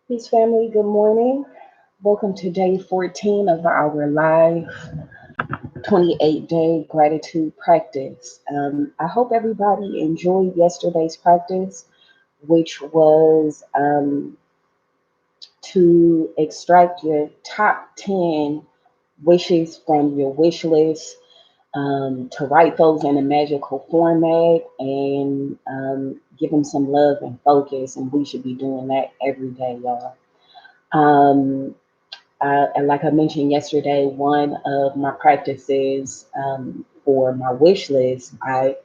Peace family, good morning. Welcome to day 14 of our live 28-day gratitude practice. I hope everybody enjoyed yesterday's practice, which was to extract your top 10 wishes from your wish list, to write those in a magical format and give them some love and focus. And we should be doing that every day, y'all. Um, and like I mentioned yesterday, one of my practices for my wish list, I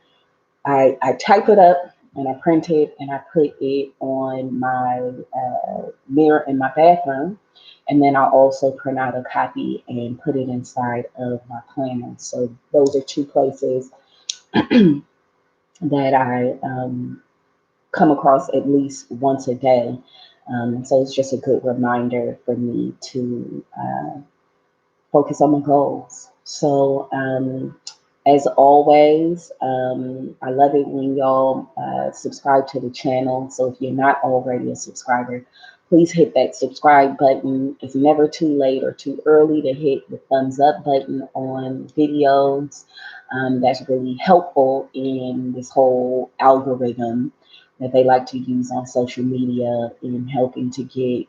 type it up and I print it and I put it on my mirror in my bathroom. And then I also print out a copy and put it inside of my planner. So those are two places that I come across at least once a day. So it's just a good reminder for me to focus on my goals. So, as always, I love it when y'all subscribe to the channel. So, if you're not already a subscriber, please hit that subscribe button. It's never too late or too early to hit the thumbs up button on videos. That's really helpful in this whole algorithm that they like to use on social media in helping to get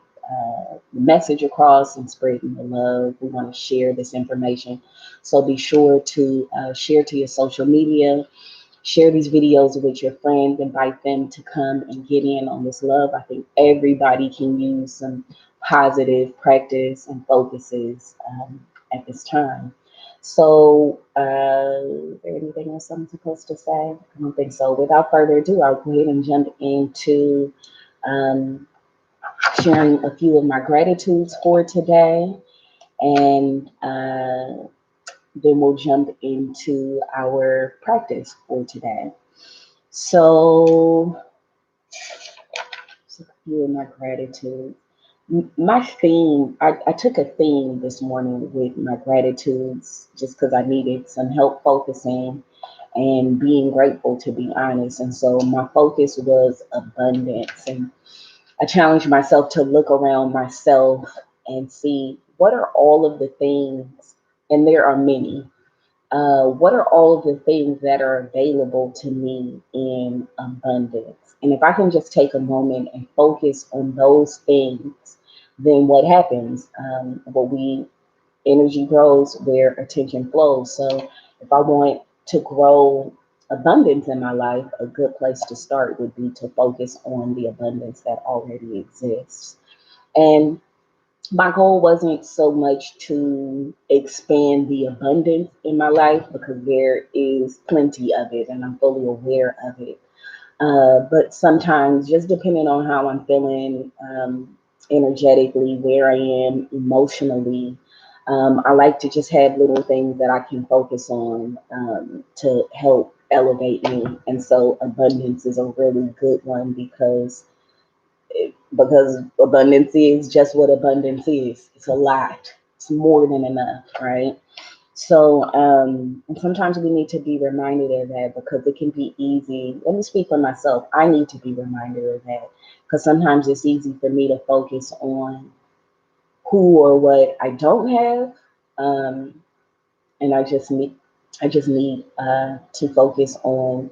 the message across and spreading the love. We want to share this information. So be sure to share to your social media, share these videos with your friends, invite them to come and get in on this love. I think everybody can use some positive practice and focuses at this time. So, is there anything else I'm supposed to say? I don't think so. Without further ado, I'll go ahead and jump into um, sharing a few of my gratitudes for today, and then we'll jump into our practice for today. So, a few of my gratitudes. My theme, I took a theme this morning with my gratitudes just because I needed some help focusing and being grateful, to be honest. And so my focus was abundance. And I challenge myself to look around myself and see what are all of the things, and there are many. What are all of the things that are available to me in abundance? And if I can just take a moment and focus on those things, then what happens? What we energy grows where attention flows. So if I want to grow abundance in my life, a good place to start would be to focus on the abundance that already exists. And my goal wasn't so much to expand the abundance in my life because there is plenty of it and I'm fully aware of it. But sometimes, just depending on how I'm feeling energetically, where I am emotionally, I like to just have little things that I can focus on to help elevate me. And so, abundance is a really good one because abundance is just what abundance is. It's a lot. It's more than enough, right? So and sometimes we need to be reminded of that because it can be easy. Let me speak for myself. I need to be reminded of that because sometimes it's easy for me to focus on who or what I don't have, um, and I just need to focus on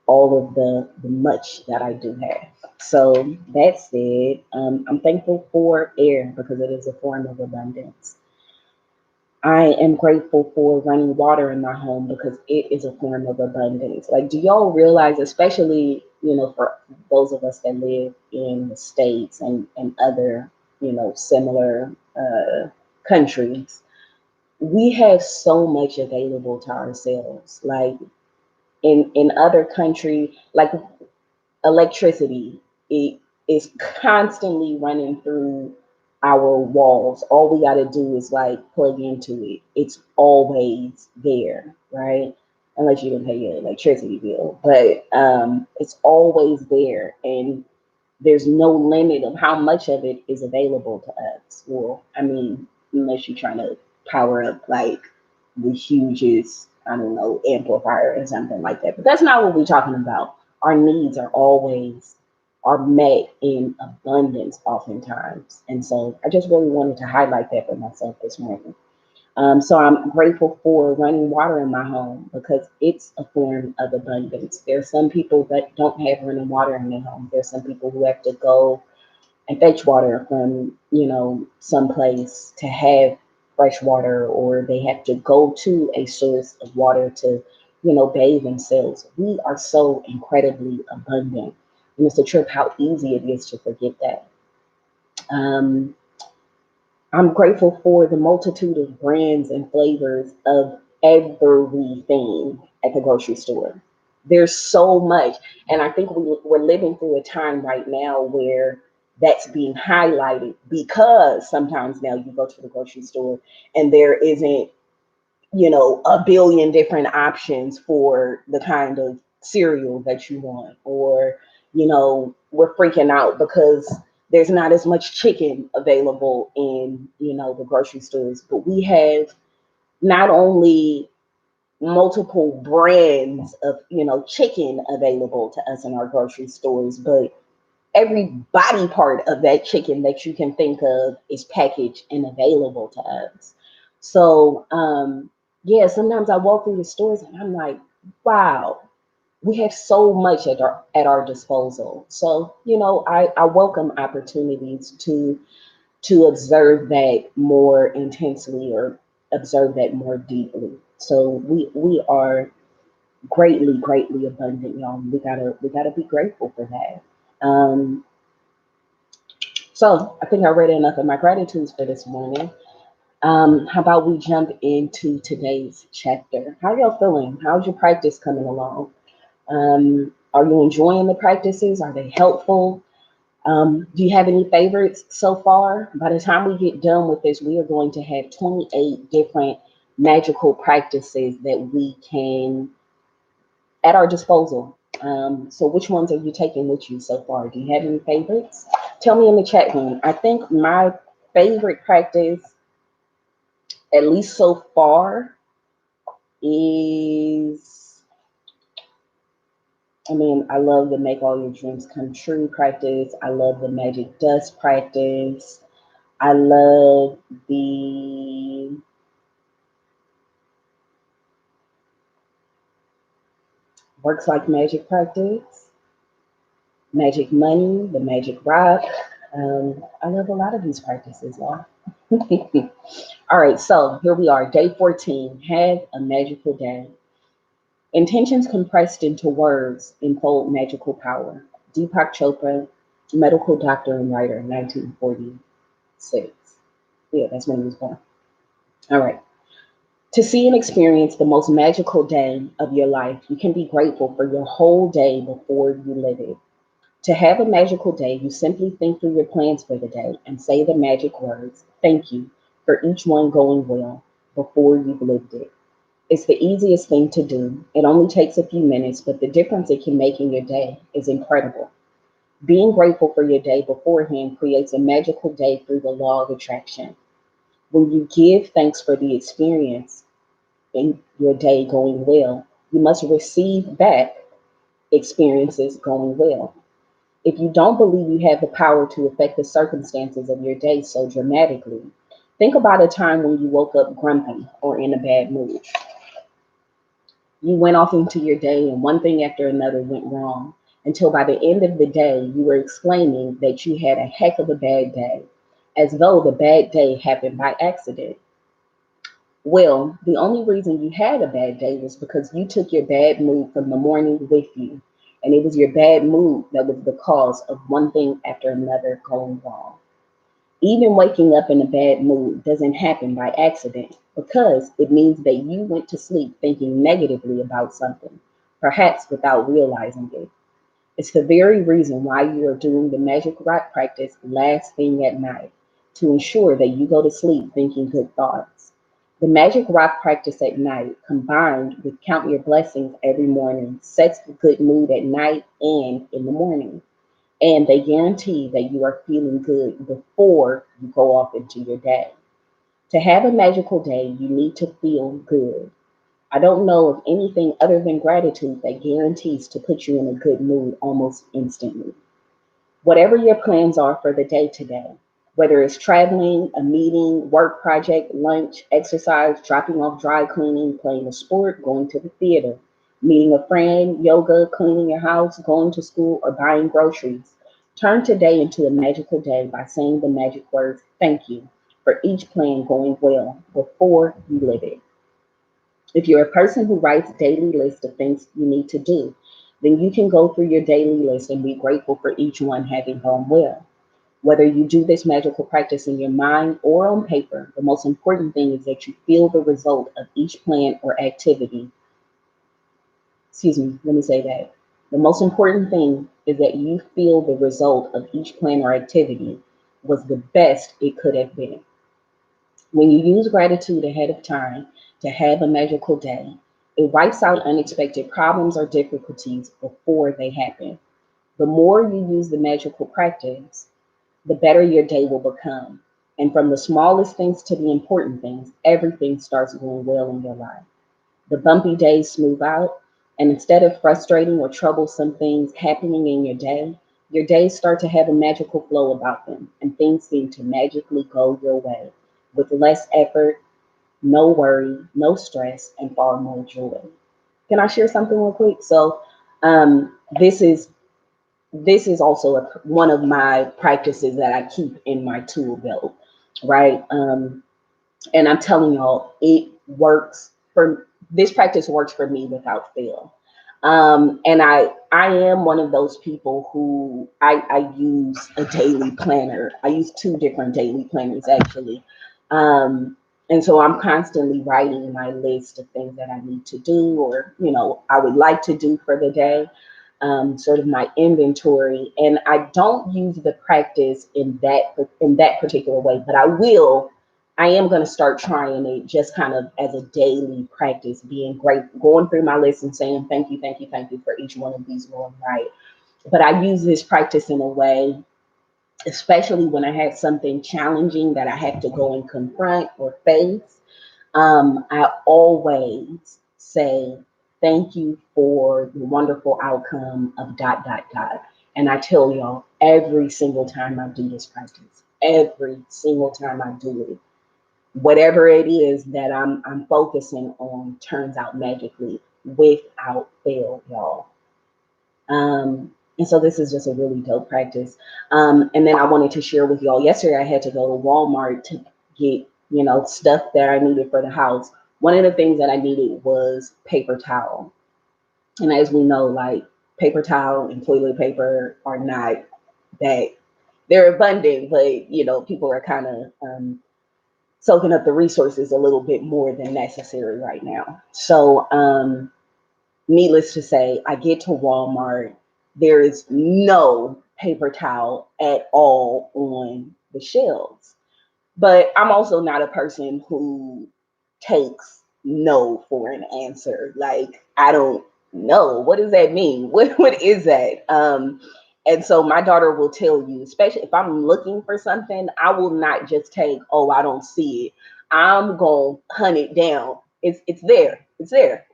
all of the much that I do have. So that said, I'm thankful for air because it is a form of abundance. I am grateful for running water in my home because it is a form of abundance. Like, do y'all realize, especially, for those of us that live in the States and other, similar countries, we have so much available to ourselves. Like in other countries, like electricity, it is constantly running through our walls. All we got to do is like plug into it. It's always there, right? Unless you don't pay your electricity bill, but it's always there, and there's no limit of how much of it is available to us. Well, I mean, unless you're trying to power up like the hugest, I don't know, amplifier or something like that. But that's not what we're talking about. Our needs are are met in abundance oftentimes. And so I just really wanted to highlight that for myself this morning. So I'm grateful for running water in my home because it's a form of abundance. There are some people that don't have running water in their home. There's some people who have to go and fetch water from, some place to have fresh water, or they have to go to a source of water to, bathe themselves. We are so incredibly abundant. And it's a trip how easy it is to forget that. Um, I'm grateful for the multitude of brands and flavors of everything at the grocery store. There's so much. And I think we're living through a time right now where that's being highlighted because sometimes now you go to the grocery store and there isn't, a billion different options for the kind of cereal that you want. Or, we're freaking out because there's not as much chicken available in, the grocery stores. But we have not only multiple brands of, chicken available to us in our grocery stores, but every body part of that chicken that you can think of is packaged and available to us. So, yeah, sometimes I walk through the stores and I'm like, wow, we have so much at our disposal. So, I welcome opportunities to observe that more intensely or observe that more deeply. So we are greatly, greatly abundant, y'all. We gotta be grateful for that. Um, so I think I read enough of my gratitudes for this morning. How about we jump into today's chapter? How y'all feeling? How's your practice coming along? Are you enjoying the practices? Are they helpful? Do you have any favorites so far? By the time we get done with this, we are going to have 28 different magical practices that we can at our disposal. So which ones are you taking with you so far? Do you have any favorites? Tell me in the chat room. I think my favorite practice, at least so far, is, I love the make all your dreams come true practice. I love the magic dust practice. I love the works like magic practice, magic money, the magic rock. I love a lot of these practices, y'all. All right, so here we are, day 14. Have a magical day. Intentions compressed into words enfold magical power. Deepak Chopra, medical doctor and writer, 1946. Yeah, that's when he was born. All right. To see and experience the most magical day of your life, you can be grateful for your whole day before you live it. To have a magical day, you simply think through your plans for the day and say the magic words, thank you, for each one going well before you've lived it. It's the easiest thing to do. It only takes a few minutes, but the difference it can make in your day is incredible. Being grateful for your day beforehand creates a magical day through the law of attraction. When you give thanks for the experience in your day going well, you must receive back experiences going well. If you don't believe you have the power to affect the circumstances of your day so dramatically, think about a time when you woke up grumpy or in a bad mood. You went off into your day and one thing after another went wrong until by the end of the day you were exclaiming that you had a heck of a bad day, as though the bad day happened by accident. Well, the only reason you had a bad day was because you took your bad mood from the morning with you, and it was your bad mood that was the cause of one thing after another going wrong. Even waking up in a bad mood doesn't happen by accident because it means that you went to sleep thinking negatively about something, perhaps without realizing it. It's the very reason why you are doing the magic rock practice last thing at night, to ensure that you go to sleep thinking good thoughts. The magic rock practice at night, combined with count your blessings every morning, sets the good mood at night and in the morning. And they guarantee that you are feeling good before you go off into your day. To have a magical day, you need to feel good. I don't know of anything other than gratitude that guarantees to put you in a good mood almost instantly. Whatever your plans are for the day today, whether it's traveling, a meeting, work project, lunch, exercise, dropping off dry cleaning, playing a sport, going to the theater, meeting a friend, yoga, cleaning your house, going to school, or buying groceries. Turn today into a magical day by saying the magic words thank you for each plan going well before you live it. If you're a person who writes daily lists of things you need to do, then you can go through your daily list and be grateful for each one having gone well. Whether you do this magical practice in your mind or on paper, the most important thing is that you feel the result of each plan or activity. Excuse me, let me say that. The most important thing is that you feel the result of each plan or activity was the best it could have been. When you use gratitude ahead of time to have a magical day, it wipes out unexpected problems or difficulties before they happen. The more you use the magical practice, the better your day will become. And from the smallest things to the important things, everything starts going well in your life. The bumpy days smooth out, and instead of frustrating or troublesome things happening in your days start to have a magical flow about them, and things seem to magically go your way with less effort, no worry, no stress, and far more joy. Can I share something real quick? So, this is also one of my practices that I keep in my tool belt, right? And I'm telling y'all, it works for this practice works for me without fail. And I am one of those people who I use a daily planner. I use two different daily planners actually. Um, and so I'm constantly writing my list of things that I need to do or, I would like to do for the day, sort of my inventory. And I don't use the practice in that particular way, but I am going to start trying it just kind of as a daily practice, being great, going through my list and saying thank you, thank you, thank you for each one of these going right. But I use this practice in a way, especially when I have something challenging that I have to go and confront or face. I always say thank you for the wonderful outcome of dot dot dot. And I tell y'all every single time I do this practice, every single time I do it, whatever it is that I'm focusing on turns out magically without fail, y'all. And so this is just a really dope practice. And then I wanted to share with y'all. Yesterday, I had to go to Walmart to get stuff that I needed for the house. One of the things that I needed was paper towel, and as we know, like paper towel and toilet paper are not that they're abundant, but people are kind of soaking up the resources a little bit more than necessary right now. So, needless to say, I get to Walmart. There is no paper towel at all on the shelves. But I'm also not a person who takes no for an answer. Like, I don't know. What does that mean? What is that? And so my daughter will tell you, especially if I'm looking for something, I will not just take, oh, I don't see it. I'm gonna hunt it down. It's there. It's there.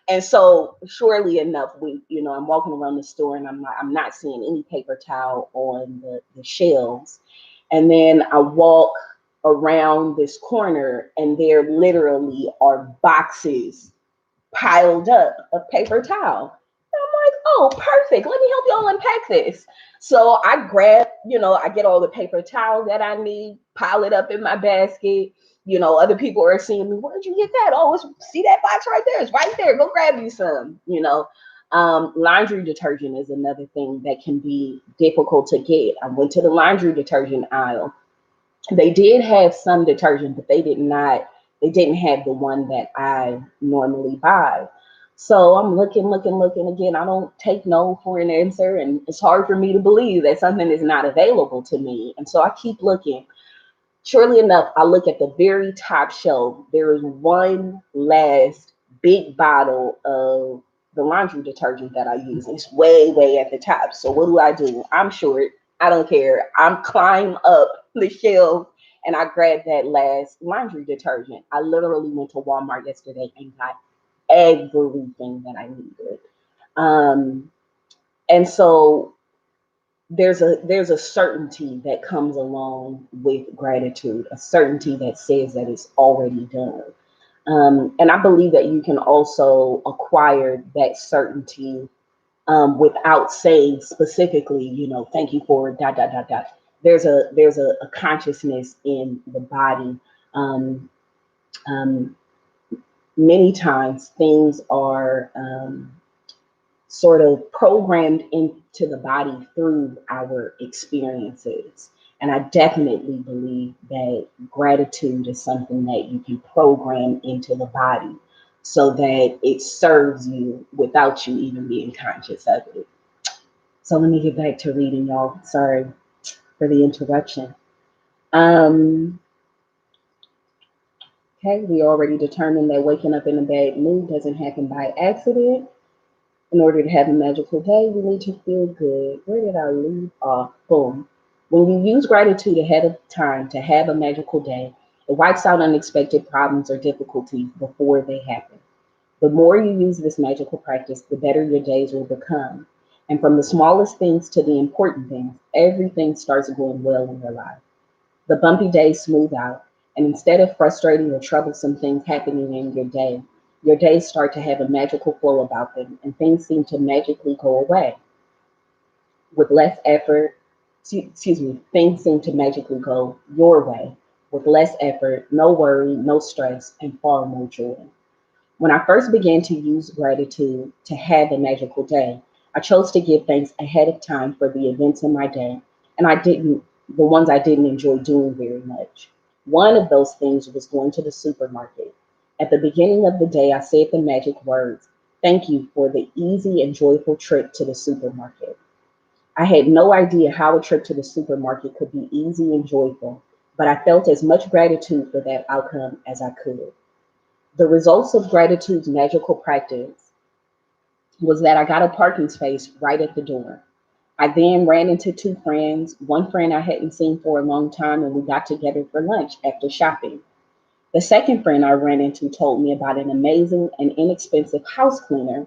And so surely enough, I'm walking around the store and I'm not seeing any paper towel on the shelves. And then I walk around this corner and there literally are boxes piled up of paper towel. And I'm like, oh, perfect. Let me help y'all unpack this. So I grab, I get all the paper towels that I need, pile it up in my basket. Other people are seeing me. Where'd you get that? Oh, see that box right there? It's right there. Go grab you some. Laundry detergent is another thing that can be difficult to get. I went to the laundry detergent aisle. They did have some detergent, but they didn't have the one that I normally buy. So I'm looking again. I don't take no for an answer, and it's hard for me to believe that something is not available to me. And so I keep looking. Surely enough, I look at the very top shelf. There is one last big bottle of the laundry detergent that I use. It's way, way at the top. So what do? I'm short. I don't care. I'm climb up the shelf and I grab that last laundry detergent. I literally went to Walmart yesterday and got everything that I needed. And so there's a certainty that comes along with gratitude, a certainty that says that it's already done. And I believe that you can also acquire that certainty without saying specifically, thank you for dot dot dot dot. There's a consciousness in the body. Um, um, Many times things are sort of programmed into the body through our experiences. And I definitely believe that gratitude is something that you can program into the body so that it serves you without you even being conscious of it. So let me get back to reading, y'all. Sorry for the interruption. Um, okay, we already determined that waking up in a bad mood doesn't happen by accident. In order to have a magical day, we need to feel good. Where did I leave off? Boom. When you use gratitude ahead of time to have a magical day, it wipes out unexpected problems or difficulties before they happen. The more you use this magical practice, the better your days will become. And from the smallest things to the important things, everything starts going well in your life. The bumpy days smooth out, and instead of frustrating or troublesome things happening in your days start to have a magical flow about them, and things seem to magically go away with less effort. Excuse me, things seem to magically go your way with less effort, no worry, no stress, and far more joy. When I first began to use gratitude to have a magical day, I chose to give thanks ahead of time for the events in my day, and the ones I didn't enjoy doing very much. One of those things was going to the supermarket. At the beginning of the day, I said the magic words, "Thank you for the easy and joyful trip to the supermarket." I had no idea how a trip to the supermarket could be easy and joyful, but I felt as much gratitude for that outcome as I could. The results of gratitude's magical practice was that I got a parking space right at the door. I then ran into two friends, one friend I hadn't seen for a long time, and we got together for lunch after shopping. The second friend I ran into told me about an amazing and inexpensive house cleaner,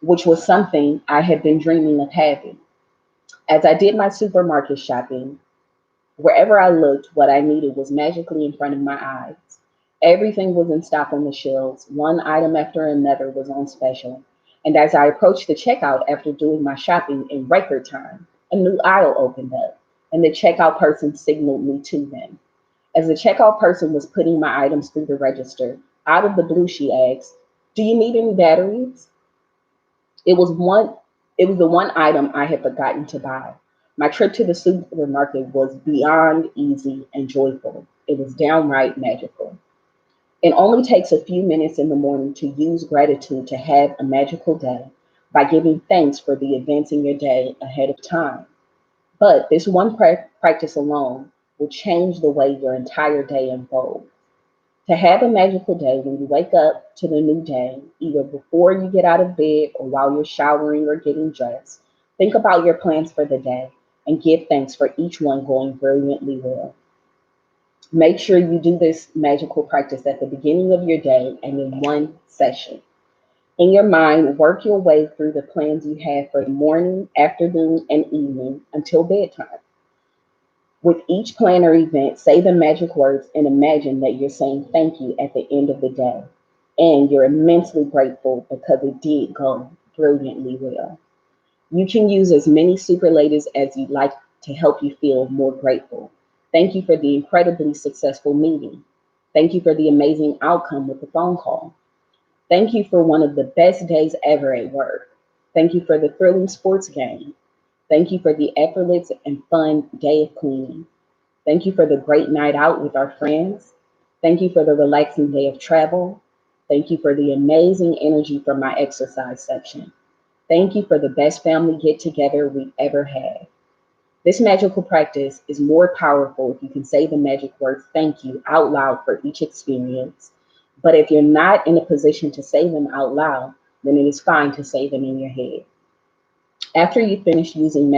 which was something I had been dreaming of having. As I did my supermarket shopping, wherever I looked, what I needed was magically in front of my eyes. Everything was in stock on the shelves. One item after another was on special. And as I approached the checkout after doing my shopping in record time, a new aisle opened up, and the checkout person signaled me to them. As the checkout person was putting my items through the register, out of the blue she asked, "Do you need any batteries?" It was one it was the one item I had forgotten to buy. My trip to the supermarket was beyond easy and joyful. It was downright magical. It only takes a few minutes in the morning to use gratitude to have a magical day by giving thanks for the events in your day ahead of time. But this one practice alone will change the way your entire day unfolds. To have a magical day when you wake up to the new day, either before you get out of bed or while you're showering or getting dressed, think about your plans for the day and give thanks for each one going brilliantly well. Make sure you do this magical practice at the beginning of your day and in one session. In your mind, work your way through the plans you have for the morning, afternoon, and evening until bedtime. With each plan or event, say the magic words and imagine that you're saying thank you at the end of the day. And you're immensely grateful because it did go brilliantly well. You can use as many superlatives as you'd like to help you feel more grateful. Thank you for the incredibly successful meeting. Thank you for the amazing outcome with the phone call. Thank you for one of the best days ever at work. Thank you for the thrilling sports game. Thank you for the effortless and fun day of cleaning. Thank you for the great night out with our friends. Thank you for the relaxing day of travel. Thank you for the amazing energy from my exercise section. Thank you for the best family get together we've ever had. This magical practice is more powerful if you can say the magic word thank you out loud for each experience. But if you're not in a position to say them out loud, then it is fine to say them in your head. After you finish using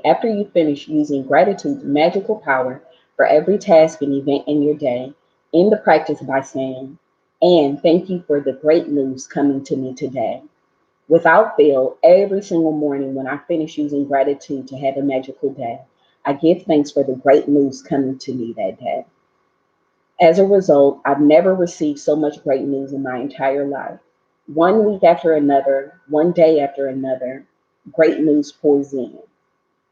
after you finish using gratitude's magical power for every task and event in your day, end the practice by saying, "And thank you for the great news coming to me today." Without fail, every single morning when I finish using gratitude to have a magical day, I give thanks for the great news coming to me that day. As a result, I've never received so much great news in my entire life. One week after another, one day after another, great news pours in.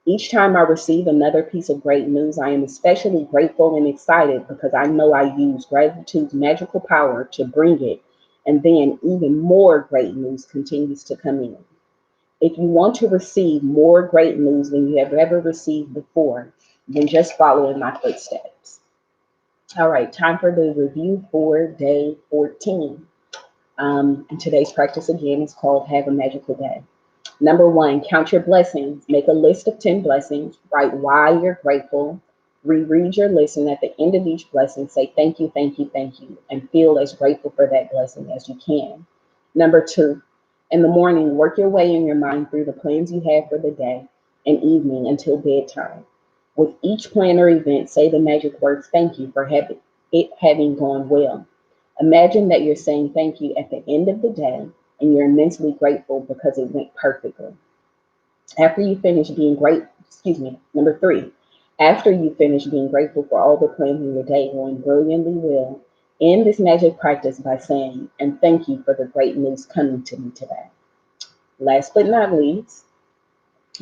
Each time I receive another piece of great news, I am especially grateful and excited because I know I use gratitude's magical power to bring it, and then even more great news continues to come in. If you want to receive more great news than you have ever received before, then just follow in my footsteps. All right, time for the review for day 14. And today's practice again is called Have a Magical Day. Number one, count your blessings. Make a list of 10 blessings. Write why you're grateful. Reread your list, and at the end of each blessing, say thank you, thank you, thank you, and feel as grateful for that blessing as you can. Number two, in the morning, work your way in your mind through the plans you have for the day and evening until bedtime. With each plan or event, say the magic words thank you for having gone well. Imagine that you're saying thank you at the end of the day and you're immensely grateful because it went perfectly. After you finish being great, excuse me, number three, after you finish being grateful for all the plans in your day going brilliantly well, end this magic practice by saying, and thank you for the great news coming to me today. Last but not least,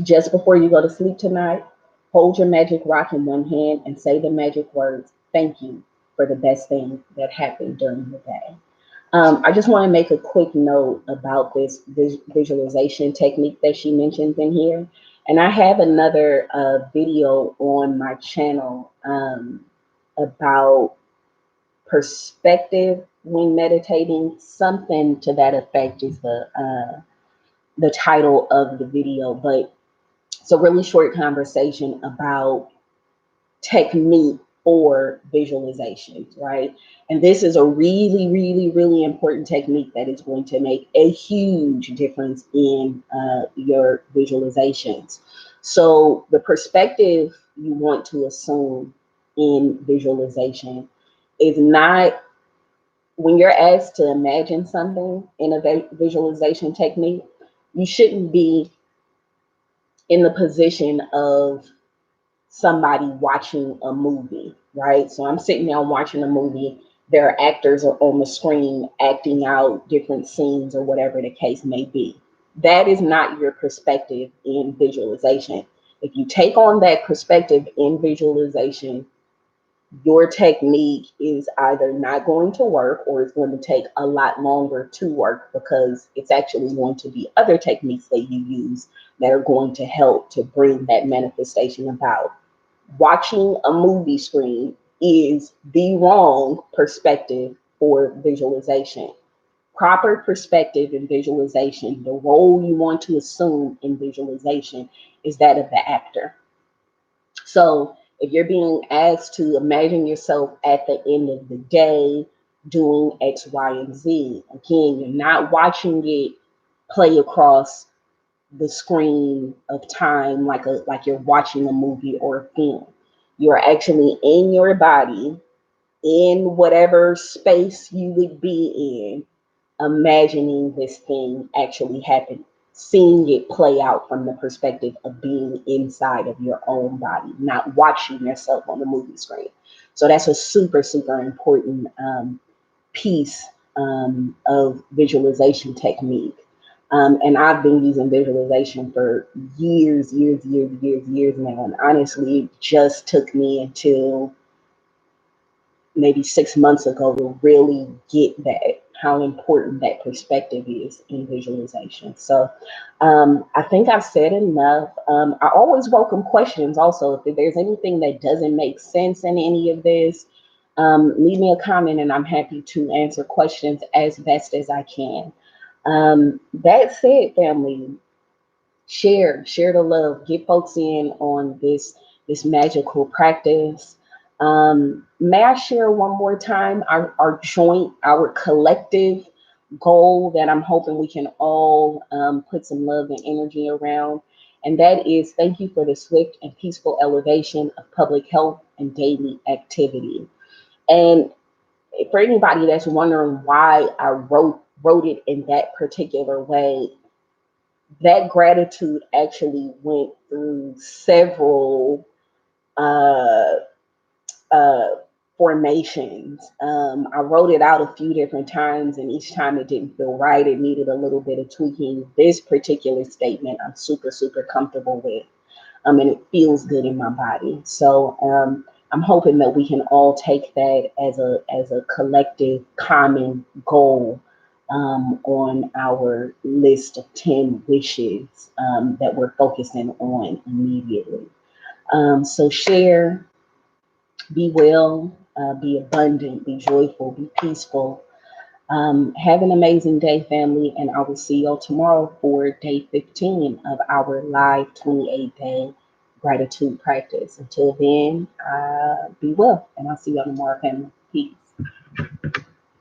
just before you go to sleep tonight, hold your magic rock in one hand and say the magic words, thank you for the best thing that happened during the day. I just want to make a quick note about this visualization technique that she mentions in here. And I have another video on my channel about perspective when meditating. Something to that effect is the title of the video. But it's a really short conversation about technique for visualizations, right? And this is a really, really, really important technique that is going to make a huge difference in your visualizations. So, the perspective you want to assume in visualization is not when you're asked to imagine something in a visualization technique, you shouldn't be in the position of somebody watching a movie, right? So I'm sitting down watching a movie. There are actors on the screen acting out different scenes or whatever the case may be. That is not your perspective in visualization. If you take on that perspective in visualization, your technique is either not going to work or it's going to take a lot longer to work because it's actually going to be other techniques that you use that are going to help to bring that manifestation about. Watching a movie screen is the wrong perspective for visualization. Proper perspective in visualization, the role you want to assume in visualization is that of the actor. So if you're being asked to imagine yourself at the end of the day doing X, Y, and Z, again, you're not watching it play across the screen of time like you're watching a movie or a film. You're actually in your body, in whatever space you would be in, imagining this thing actually happen, seeing it play out from the perspective of being inside of your own body, not watching yourself on the movie screen. So that's a super, super important piece of visualization technique. And I've been using visualization for years now. And honestly, it just took me until maybe 6 months ago to really get that, how important that perspective is in visualization. So I think I've said enough. I always welcome questions also. If there's anything that doesn't make sense in any of this, leave me a comment and I'm happy to answer questions as best as I can. That said, family, share the love, get folks in on this magical practice. May I share one more time our joint, our collective goal that I'm hoping we can all put some love and energy around, and that is thank you for the swift and peaceful elevation of public health and daily activity. And for anybody that's wondering why I wrote it in that particular way, that gratitude actually went through several uh, uh, formations. I wrote it out a few different times, and each time it didn't feel right. It needed a little bit of tweaking. This particular statement, I'm super, super comfortable with, and it feels good in my body. So I'm hoping that we can all take that as a collective common goal on our list of 10 wishes that we're focusing on immediately. So share, be well, be abundant, be joyful, be peaceful. Have an amazing day, family, and I will see y'all tomorrow for day 15 of our live 28-day gratitude practice. Until then, be well, and I'll see y'all tomorrow, family. Peace.